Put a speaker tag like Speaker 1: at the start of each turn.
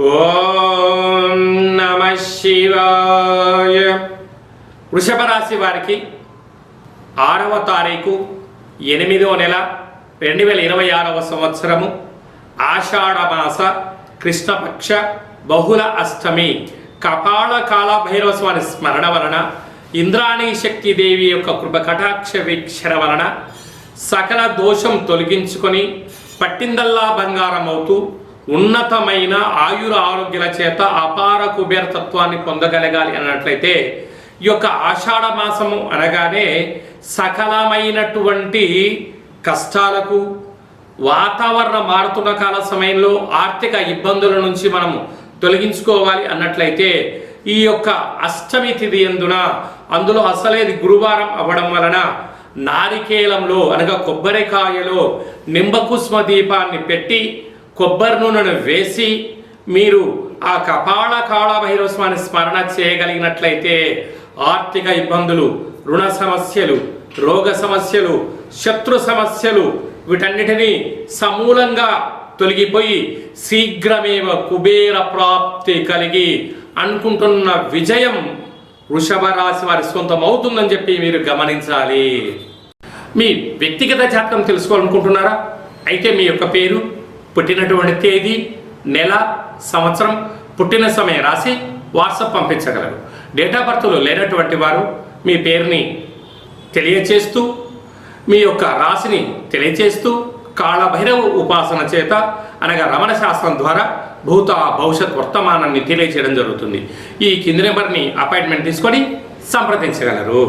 Speaker 1: ఓం నమః శివాయ. వృషభ రాశి వారికి 6వ తారీఖు 8వ నెల 2026వ సంవత్సరము ఆషాఢ మాస కృష్ణపక్ష బహుళ అష్టమి కపాల కాల భైరవ స్వామి స్మరణ వలన ఇంద్రాణి శక్తిదేవి యొక్క కృప కటాక్ష వీక్షణ వలన సకల దోషం తొలగించుకొని పట్టిందల్లా బంగారం అవుతూ ఉన్నతమైన ఆయుర ఆరోగ్యాల చేత అపార కుబేరతత్వాన్ని పొందగలగాలి అన్నట్లయితే ఈ యొక్క ఆషాఢ మాసము అనగానే సకలమైనటువంటి కష్టాలకు వాతావరణం మారుతున్న కాల సమయంలో ఆర్థిక ఇబ్బందుల నుంచి మనము తొలగించుకోవాలి అన్నట్లయితే ఈ యొక్క అష్టమి తిథి ఎందున అందులో అసలేది గురువారం అవ్వడం వలన నారికేలంలో అనగా కొబ్బరికాయలో నింబకుస్మ దీపాన్ని పెట్టి కొబ్బరి నూనెను వేసి మీరు ఆ కపాల కాళ భైరవ స్వామి స్మరణ చేయగలిగినట్లయితే ఆర్థిక ఇబ్బందులు, రుణ సమస్యలు, రోగ సమస్యలు, శత్రు సమస్యలు వీటన్నిటినీ సమూలంగా తొలగిపోయి శీఘ్రమేవ కుబేర ప్రాప్తి కలిగి అనుకుంటున్న విజయం వృషభ రాశి వారి సొంతం అవుతుందని చెప్పి మీరు గమనించాలి. మీ వ్యక్తిగత జాతకం తెలుసుకోవాలనుకుంటున్నారా? అయితే మీ యొక్క పేరు, పుట్టినటువంటి తేదీ, నెల, సంవత్సరం, పుట్టిన సమయం రాసి వాట్సాప్ పంపించగలరు. డేట్ ఆఫ్ బర్త్లో లేనటువంటి వారు మీ పేరుని తెలియచేస్తూ మీ యొక్క రాశిని తెలియచేస్తూ కాళభైరవ ఉపాసన చేత అనగా రమణ శాస్త్రం ద్వారా భూత భవిష్యత్ వర్తమానాన్ని తెలియచేయడం జరుగుతుంది. ఈ కింది నెంబర్ని అపాయింట్మెంట్ తీసుకొని సంప్రదించగలరు.